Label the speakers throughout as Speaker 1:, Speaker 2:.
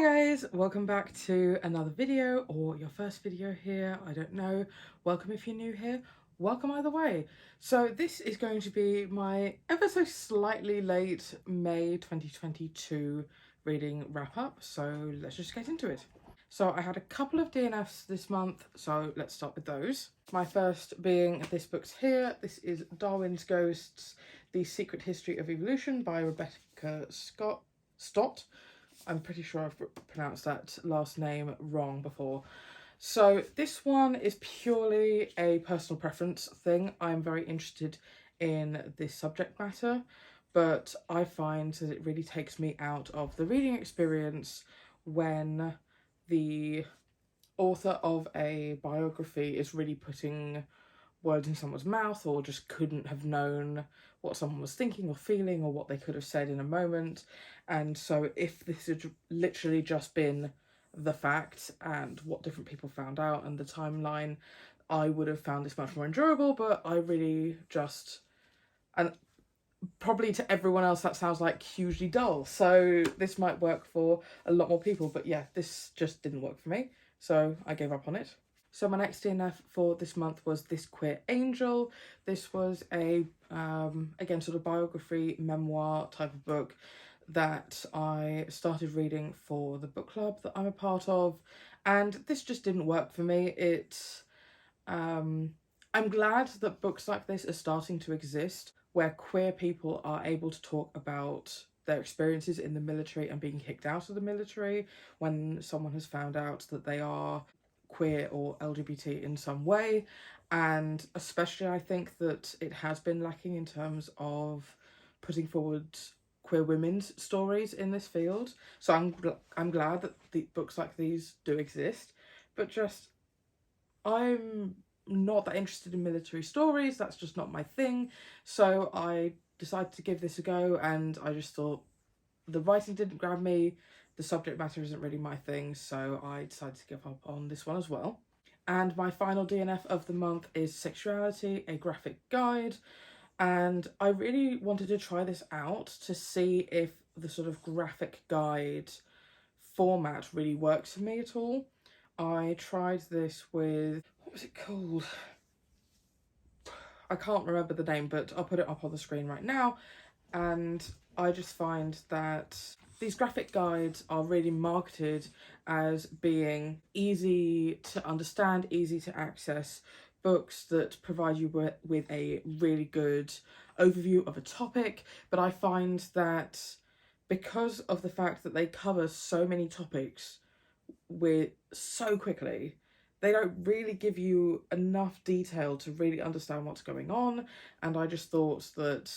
Speaker 1: guys, welcome back to another video, or your first video here, I don't know. Welcome if you're new here, welcome either way. So this is going to be my ever so slightly late May 2022 reading wrap up, so let's just get into it. So I had a couple of DNFs this month, so let's start with those. My first being this book's here. This is Darwin's Ghosts, The Secret History of Evolution by Rebecca Stott. I'm pretty sure I've pronounced that last name wrong before. So this one is purely a personal preference thing. I'm very interested in this subject matter, but I find that it really takes me out of the reading experience when the author of a biography is really putting words in someone's mouth, or just couldn't have known what someone was thinking or feeling, or what they could have said in a moment. And so if this had literally just been the fact and what different people found out and the timeline, I would have found this much more enjoyable. But I really just, and probably to everyone else that sounds like hugely dull, so this might work for a lot more people, but yeah, this just didn't work for me, so I gave up on it. So my next DNF for this month was This Queer Angel. This was a, again, sort of biography, memoir type of book that I started reading for the book club that I'm a part of, and this just didn't work for me. I'm glad that books like this are starting to exist, where queer people are able to talk about their experiences in the military and being kicked out of the military when someone has found out that they are queer or LGBT in some way. And especially I think that it has been lacking in terms of putting forward queer women's stories in this field. So I'm glad that the books like these do exist, but just I'm not that interested in military stories. That's just not my thing. So I decided to give this a go, and I just thought the writing didn't grab me, the subject matter isn't really my thing, so I decided to give up on this one as well. And my final DNF of the month is Sexuality, a Graphic Guide. And I really wanted to try this out to see if the sort of graphic guide format really works for me at all. I tried this with, what was it called? I can't remember the name, but I'll put it up on the screen right now. And I just find that these graphic guides are really marketed as being easy to understand, easy to access books that provide you with a really good overview of a topic. But I find that because of the fact that they cover so many topics so quickly, they don't really give you enough detail to really understand what's going on. And I just thought that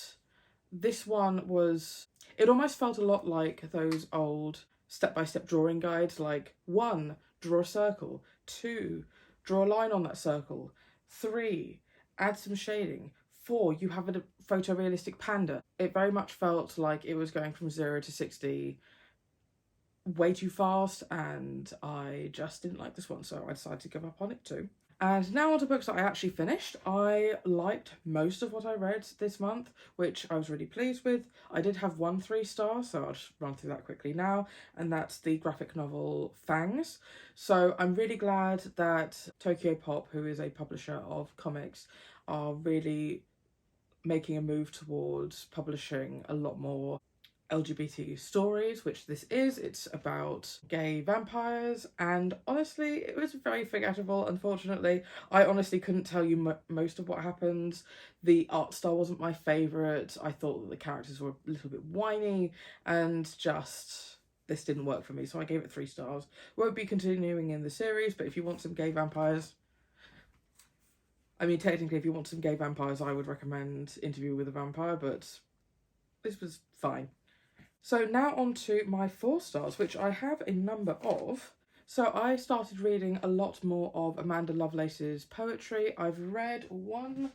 Speaker 1: this one was, it almost felt a lot like those old step-by-step drawing guides, like 1, draw a circle, 2, draw a line on that circle, 3, add some shading, 4, you have a photorealistic panda. It very much felt like it was going from 0 to 60 way too fast, and I just didn't like this one, so I decided to give up on it too. And now on to books that I actually finished. I liked most of what I read this month, which I was really pleased with. I did have 1 3-star, so I'll just run through that quickly now, and that's the graphic novel Fangs. So I'm really glad that Tokyo Pop, who is a publisher of comics, are really making a move towards publishing a lot more LGBT stories, which this is. It's about gay vampires, and honestly it was very forgettable, unfortunately. I honestly couldn't tell you most of what happens. The art style wasn't my favourite. I thought that the characters were a little bit whiny, and just this didn't work for me, so I gave it 3 stars. Won't be continuing in the series, but if you want some gay vampires, I mean, technically if you want some gay vampires I would recommend Interview with a Vampire, but this was fine. So now on to my 4 stars, which I have a number of. So I started reading a lot more of Amanda Lovelace's poetry. I've read 1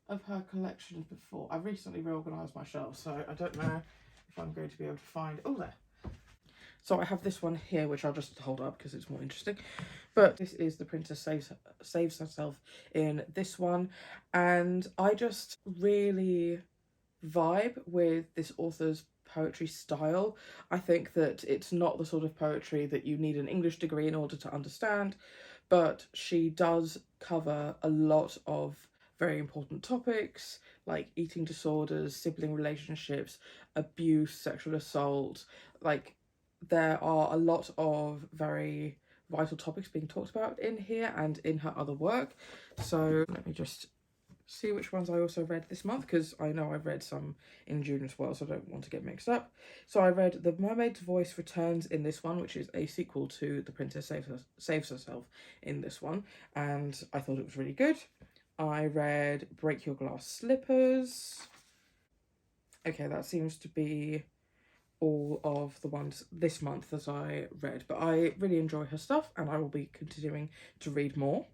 Speaker 1: of her collections before. I've recently reorganised my shelves, so I don't know if I'm going to be able to find... Oh, there. So I have this one here, which I'll just hold up because it's more interesting. But this is The Princess Saves Herself in this one. And I just really vibe with this author's poetry style. I think that it's not the sort of poetry that you need an English degree in order to understand, but she does cover a lot of very important topics like eating disorders, sibling relationships, abuse, sexual assault. Like, there are a lot of very vital topics being talked about in here and in her other work. So let me just see which ones I also read this month, because I know I've read some in June as well, so I don't want to get mixed up. So I read The Mermaid's Voice returns in this one, which is a sequel to The Princess Saves Herself in this one, and I thought it was really good. I read Break Your Glass Slippers. Okay, that seems to be all of the ones this month that I read, but I really enjoy her stuff and I will be continuing to read more.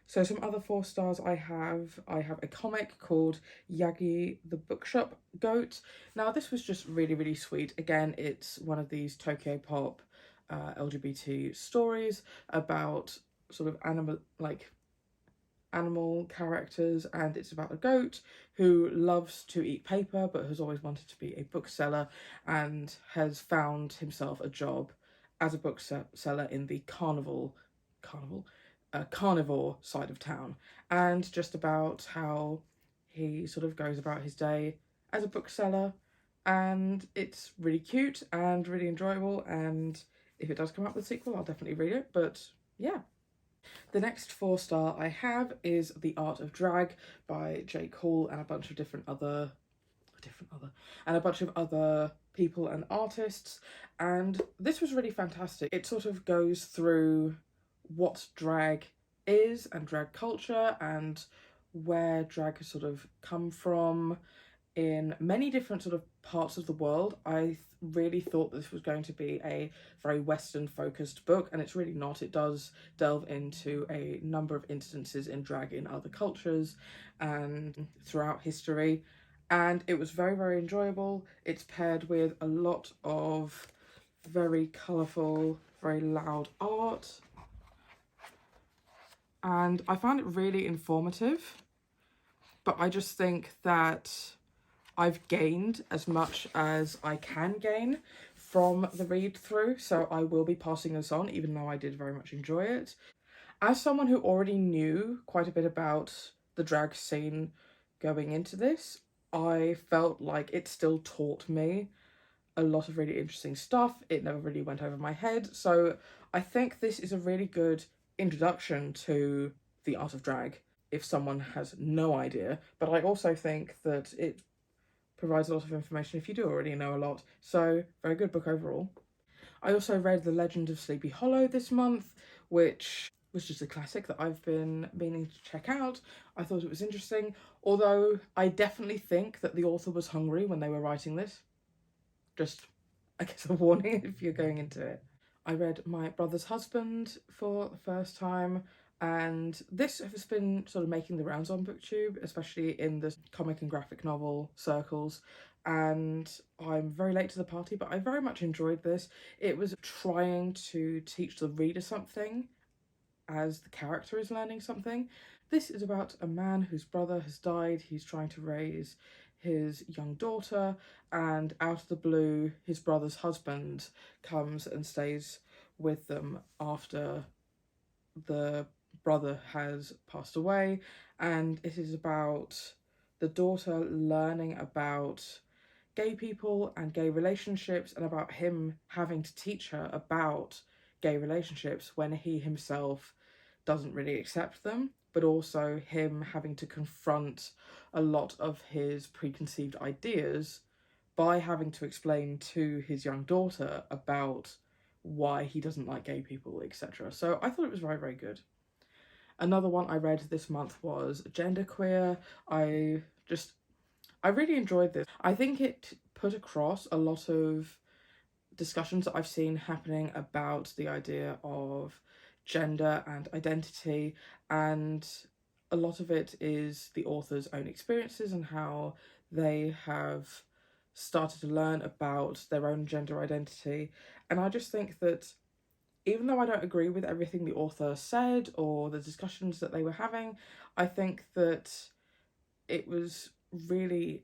Speaker 1: So some other 4 stars I have a comic called Yagi the Bookshop Goat. Now this was just really, really sweet. Again, it's one of these Tokyo Pop LGBT stories about sort of animal characters, and it's about a goat who loves to eat paper but has always wanted to be a bookseller and has found himself a job as a bookseller in the carnivore side of town, and just about how he sort of goes about his day as a bookseller. And it's really cute and really enjoyable, and if it does come up with a sequel, I'll definitely read it. But yeah. The next 4-star I have is The Art of Drag by Jake Hall and a bunch of other people and artists. And this was really fantastic. It sort of goes through what drag is and drag culture and where drag has sort of come from in many different sort of parts of the world. I really thought this was going to be a very Western focused book, and it's really not. It does delve into a number of instances in drag in other cultures and throughout history, and it was very, very enjoyable. It's paired with a lot of very colourful, very loud art, and I found it really informative. But I just think that I've gained as much as I can gain from the read through, so I will be passing this on, even though I did very much enjoy it. As someone who already knew quite a bit about the drag scene going into this, I felt like it still taught me a lot of really interesting stuff. It never really went over my head, so I think this is a really good introduction to the art of drag if someone has no idea. But I also think that it provides a lot of information if you do already know a lot. So very good book overall. I also read The Legend of Sleepy Hollow this month, which was just a classic that I've been meaning to check out. I thought it was interesting, although I definitely think that the author was hungry when they were writing this. Just, I guess, a warning if you're going into it. I read My Brother's Husband for the first time, and this has been sort of making the rounds on BookTube, especially in the comic and graphic novel circles, and I'm very late to the party, but I very much enjoyed this. It was trying to teach the reader something as the character is learning something. This is about a man whose brother has died. He's trying to raise his young daughter, and out of the blue, his brother's husband comes and stays with them after the brother has passed away, and it is about the daughter learning about gay people and gay relationships, and about him having to teach her about gay relationships when he himself doesn't really accept them, but also him having to confront a lot of his preconceived ideas by having to explain to his young daughter about why he doesn't like gay people, etc. So I thought it was very, very good. Another one I read this month was Genderqueer. I really enjoyed this. I think it put across a lot of discussions that I've seen happening about the idea of gender and identity, and a lot of it is the author's own experiences and how they have started to learn about their own gender identity. And I just think that even though I don't agree with everything the author said or the discussions that they were having, I think that it was really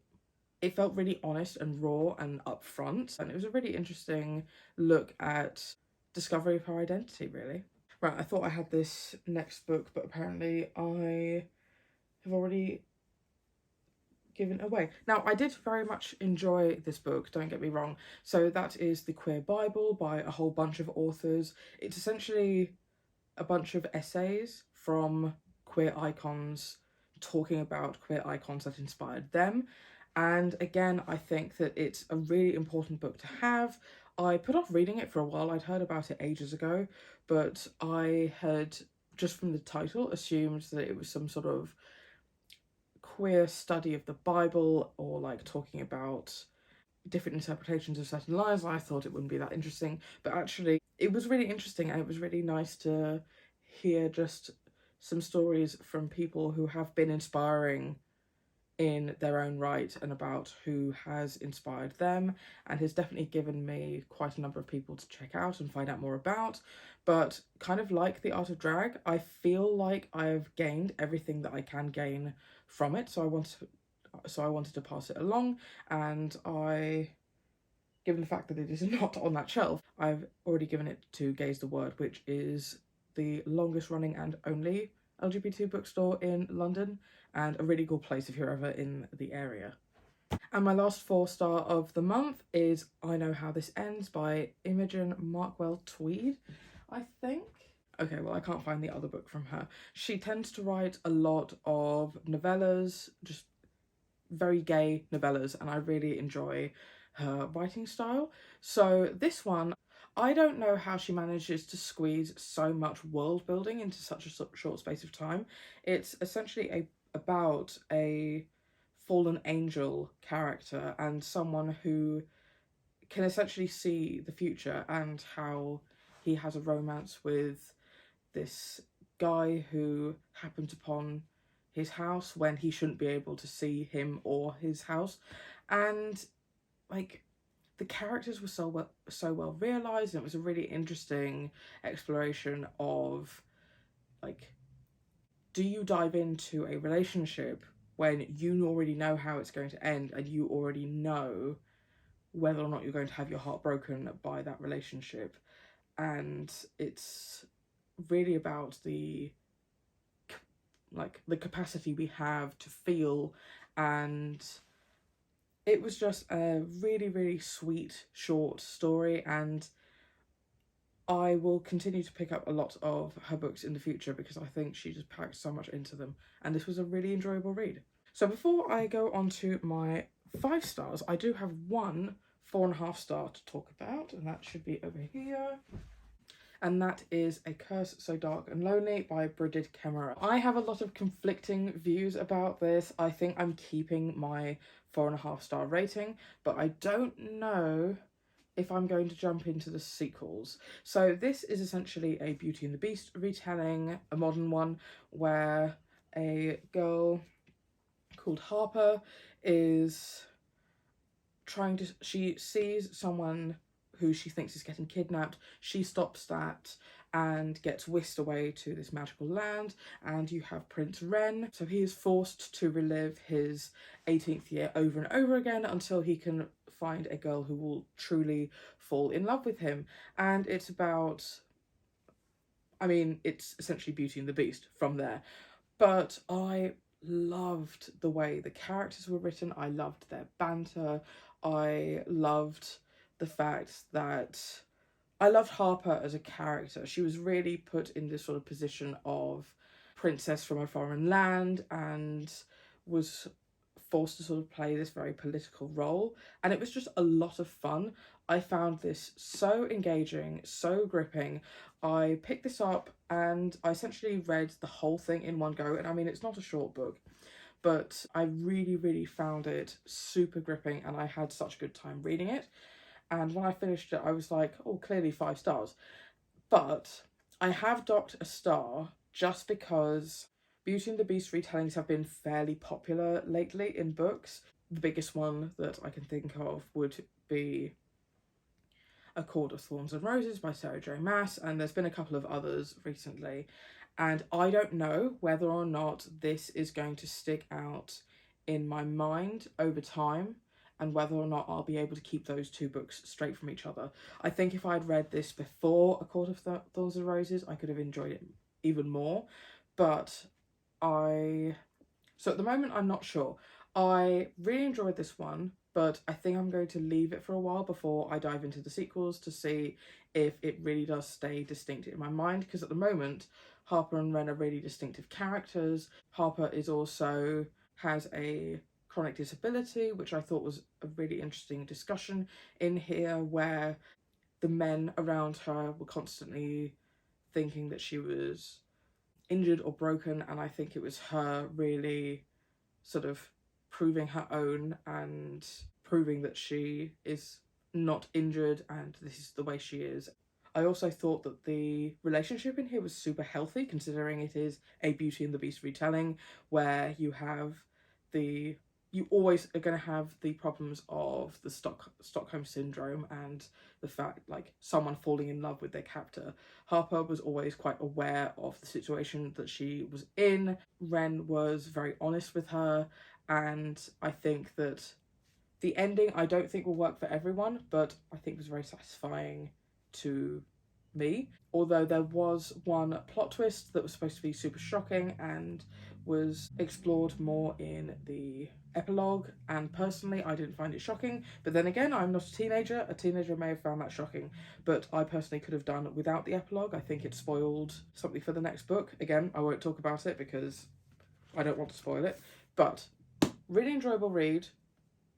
Speaker 1: it felt really honest and raw and upfront, and it was a really interesting look at discovery of her identity, really. Right, I thought I had this next book, but apparently I have already given away. Now, I did very much enjoy this book, don't get me wrong. So that is The Queer Bible by a whole bunch of authors. It's essentially a bunch of essays from queer icons talking about queer icons that inspired them. And again, I think that it's a really important book to have. I put off reading it for a while. I'd heard about it ages ago, but I had, just from the title, assumed that it was some sort of queer study of the Bible, or like talking about different interpretations of certain lines. I thought it wouldn't be that interesting, but actually it was really interesting, and it was really nice to hear just some stories from people who have been inspiring in their own right and about who has inspired them, and has definitely given me quite a number of people to check out and find out more about. But kind of like The Art of Drag, I feel like I've gained everything that I can gain from it, so I wanted to pass it along. And given the fact that it is not on that shelf, I've already given it to Gaze the Word, which is the longest running and only LGBT bookstore in London, and a really cool place if you're ever in the area. And my last 4-star of the month is I Know How This Ends by Imogen Markwell Tweed, I think. Okay, well, I can't find the other book from her. She tends to write a lot of novellas, just very gay novellas, and I really enjoy her writing style. So this one, I don't know how she manages to squeeze so much world building into such a short space of time. It's essentially about a fallen angel character and someone who can essentially see the future, and how he has a romance with this guy who happened upon his house when he shouldn't be able to see him or his house. And like, the characters were so well realized, and it was a really interesting exploration of, like, do you dive into a relationship when you already know how it's going to end, and you already know whether or not you're going to have your heart broken by that relationship? And it's really about the capacity we have to feel. And it was just a really sweet short story, and I will continue to pick up a lot of her books in the future because I think she just packed so much into them, and this was a really enjoyable read. So before I go on to my 5 stars, I do have one 4.5-star to talk about, and that should be over here. And that is A Curse So Dark and Lonely by Bridget Kemmerer. I have a lot of conflicting views about this. I think I'm keeping my 4.5-star rating, but I don't know if I'm going to jump into the sequels. So this is essentially a Beauty and the Beast retelling, a modern one, where a girl called Harper is she sees someone who she thinks is getting kidnapped. She stops that and gets whisked away to this magical land, and you have Prince Ren. So he is forced to relive his 18th year over and over again until he can find a girl who will truly fall in love with him. And it's about, I mean, it's essentially Beauty and the Beast from there. But I loved the way the characters were written. I loved their banter. I loved the fact that I loved Harper as a character. She was really put in this sort of position of princess from a foreign land, and was forced to sort of play this very political role. And it was just a lot of fun. I found this so engaging, so gripping. I picked this up and I essentially read the whole thing in one go. And I mean, it's not a short book, but I really found it super gripping, and I had such a good time reading it. And when I finished it, I was like, oh, clearly 5 stars. But I have docked a star just because Beauty and the Beast retellings have been fairly popular lately in books. The biggest one that I can think of would be A Court of Thorns and Roses by Sarah J Maas, and there's been a couple of others recently. And I don't know whether or not this is going to stick out in my mind over time, and whether or not I'll be able to keep those two books straight from each other. I think if I'd read this before A Court of Thorns and Roses, I could have enjoyed it even more. But so at the moment, I'm not sure. I really enjoyed this one, but I think I'm going to leave it for a while before I dive into the sequels to see if it really does stay distinct in my mind. Because at the moment, Harper and Ren are really distinctive characters. Harper is also has a chronic disability, which I thought was a really interesting discussion in here, where the men around her were constantly thinking that she was injured or broken, and I think it was her really sort of proving her own and proving that she is not injured and this is the way she is. I also thought that the relationship in here was super healthy, considering it is a Beauty and the Beast retelling where you always are going to have the problems of the Stockholm syndrome and the fact like someone falling in love with their captor. Harper was always quite aware of the situation that she was in. Ren was very honest with her, and I think that the ending I don't think will work for everyone, but I think was very satisfying to me. Although there was one plot twist that was supposed to be super shocking and was explored more in the epilogue, and personally I didn't find it shocking. But then again, I'm not a teenager. A teenager may have found that shocking, but I personally could have done without the epilogue. I think it spoiled something for the next book. Again, I won't talk about it because I don't want to spoil it, but really enjoyable read,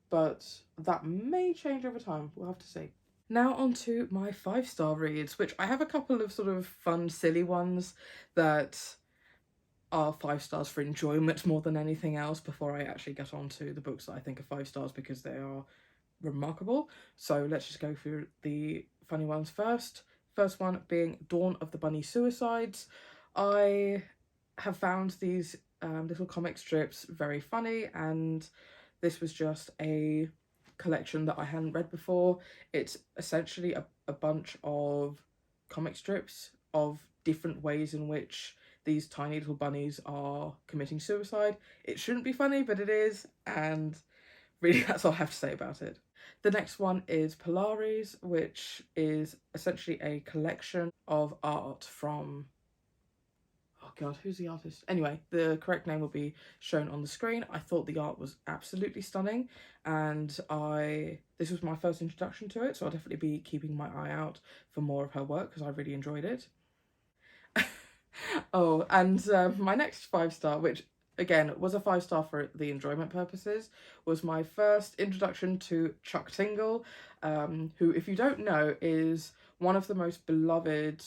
Speaker 1: but that may change over time. We'll have to see. Now on to my 5-star reads, which I have a couple of sort of fun, silly ones that are 5 stars for enjoyment more than anything else before I actually get on to the books that I think are 5 stars because they are remarkable. So let's just go through the funny ones first. First one being Dawn of the Bunny Suicides. I have found these little comic strips very funny, and this was just a collection that I hadn't read before. It's essentially a bunch of comic strips of different ways in which these tiny little bunnies are committing suicide. It shouldn't be funny, but it is, and really that's all I have to say about it. The next one is Polaris, which is essentially a collection of art from, oh god, who's the artist? Anyway, the correct name will be shown on the screen. I thought the art was absolutely stunning, and this was my first introduction to it, so I'll definitely be keeping my eye out for more of her work because I really enjoyed it. Oh, and my next 5-star, which again was a 5-star for the enjoyment purposes, was my first introduction to Chuck Tingle, who, if you don't know, is one of the most beloved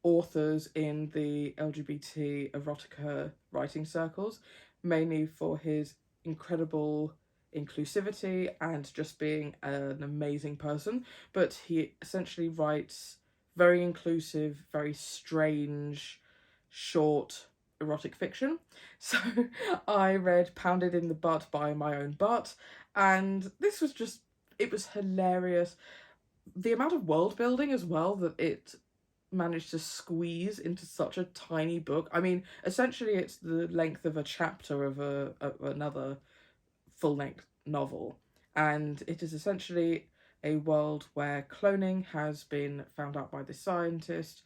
Speaker 1: authors in the LGBT erotica writing circles, mainly for his incredible inclusivity and just being an amazing person. But he essentially writes very inclusive, very strange, short erotic fiction. So I read Pounded in the Butt by My Own Butt, and this was just, it was hilarious. The amount of world building as well that it managed to squeeze into such a tiny book. I mean, essentially it's the length of a chapter of another full-length novel, and it is essentially a world where cloning has been found out by this scientist,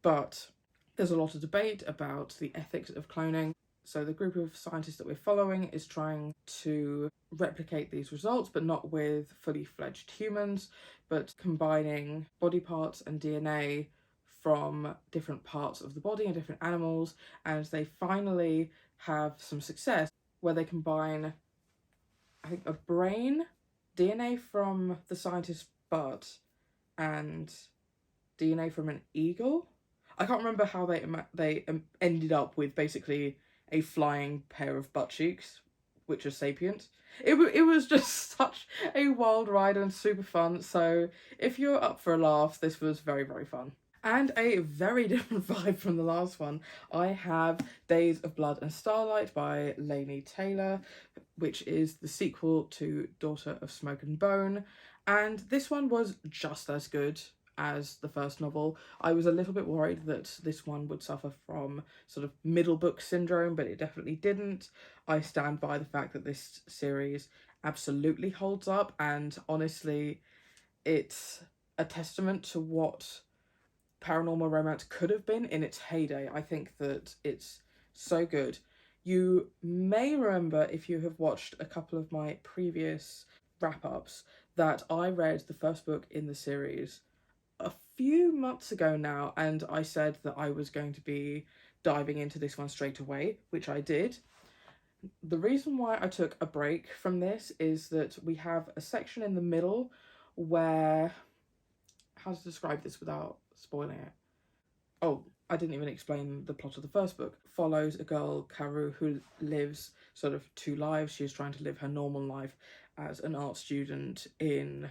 Speaker 1: but there's a lot of debate about the ethics of cloning. So the group of scientists that we're following is trying to replicate these results, but not with fully fledged humans, but combining body parts and DNA from different parts of the body and different animals. And they finally have some success where they combine, I think, a brain, DNA from the scientist's butt, and DNA from an eagle. I can't remember how they ended up with basically a flying pair of butt cheeks, which are sapient. It was just such a wild ride and super fun. So if you're up for a laugh, this was very, very fun. And a very different vibe from the last one, I have Days of Blood and Starlight by Laini Taylor, which is the sequel to Daughter of Smoke and Bone. And this one was just as good as the first novel. I was a little bit worried that this one would suffer from sort of middle book syndrome, but it definitely didn't. I stand by the fact that this series absolutely holds up, and honestly, it's a testament to what paranormal romance could have been in its heyday. I think that it's so good. You may remember, if you have watched a couple of my previous wrap-ups, that I read the first book in the series a few months ago now, and I said that I was going to be diving into this one straight away, which I did. The reason why I took a break from this is that we have a section in the middle where, how to describe this without spoiling it? Oh, I didn't even explain the plot of the first book. Follows a girl, Karu, who lives sort of two lives. She's trying to live her normal life as an art student in,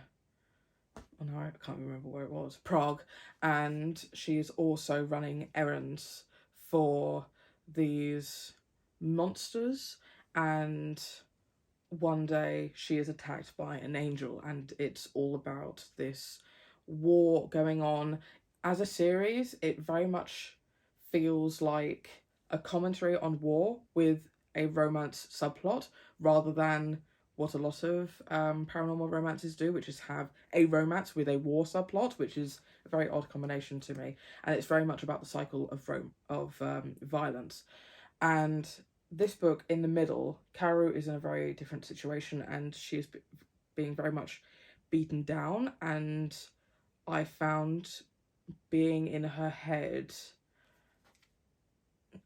Speaker 1: oh no, I can't remember where it was, Prague, and she is also running errands for these monsters, and one day she is attacked by an angel, and it's all about this war going on. As a series, it very much feels like a commentary on war with a romance subplot, rather than what a lot of paranormal romances do, which is have a romance with a war subplot, which is a very odd combination to me. And it's very much about the cycle of violence. And this book, in the middle, Karu is in a very different situation, and she is being very much beaten down, and I found being in her head,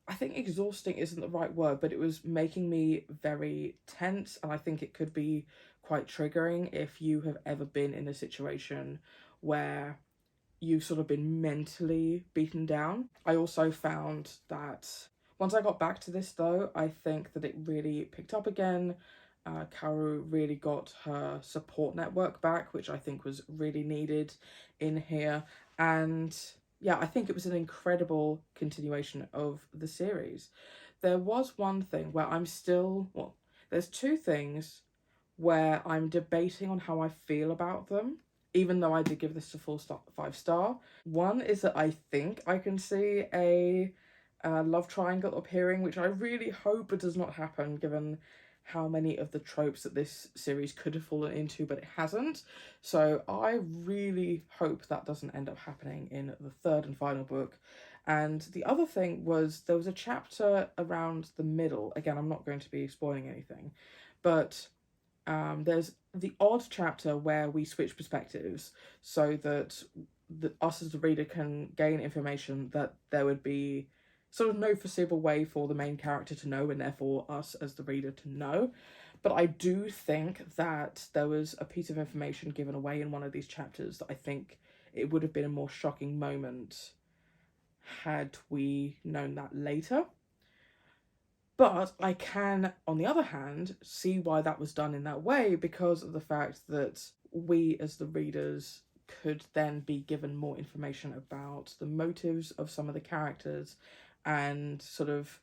Speaker 1: I think exhausting isn't the right word, but it was making me very tense, and I think it could be quite triggering if you have ever been in a situation where you've sort of been mentally beaten down. I also found that once I got back to this, though, I think that it really picked up again. Karu really got her support network back, which I think was really needed in here. And yeah, I think it was an incredible continuation of the series. There was one thing where I'm still, well, there's two things where I'm debating on how I feel about them, even though I did give this a full 5-star. One is that I think I can see a love triangle appearing, which I really hope does not happen, given how many of the tropes that this series could have fallen into, but it hasn't. So I really hope that doesn't end up happening in the third and final book. And the other thing was, there was a chapter around the middle. Again, I'm not going to be spoiling anything, but there's the odd chapter where we switch perspectives so that us as the reader can gain information that there would be sort of no foreseeable way for the main character to know, and therefore us as the reader to know. But I do think that there was a piece of information given away in one of these chapters that I think it would have been a more shocking moment had we known that later. But I can, on the other hand, see why that was done in that way, because of the fact that we as the readers could then be given more information about the motives of some of the characters and sort of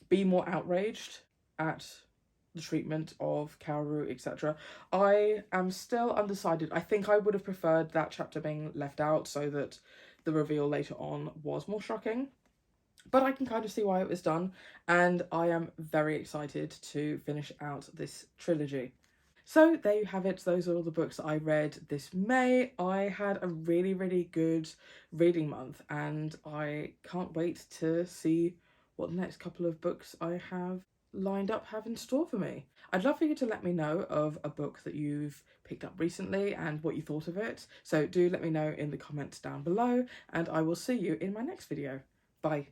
Speaker 1: be more outraged at the treatment of Kaoru, etc. I am still undecided. I think I would have preferred that chapter being left out so that the reveal later on was more shocking. But I can kind of see why it was done, and I am very excited to finish out this trilogy. So there you have it. Those are all the books I read this May. I had a really, really good reading month, and I can't wait to see what the next couple of books I have lined up have in store for me. I'd love for you to let me know of a book that you've picked up recently and what you thought of it. So do let me know in the comments down below, and I will see you in my next video. Bye.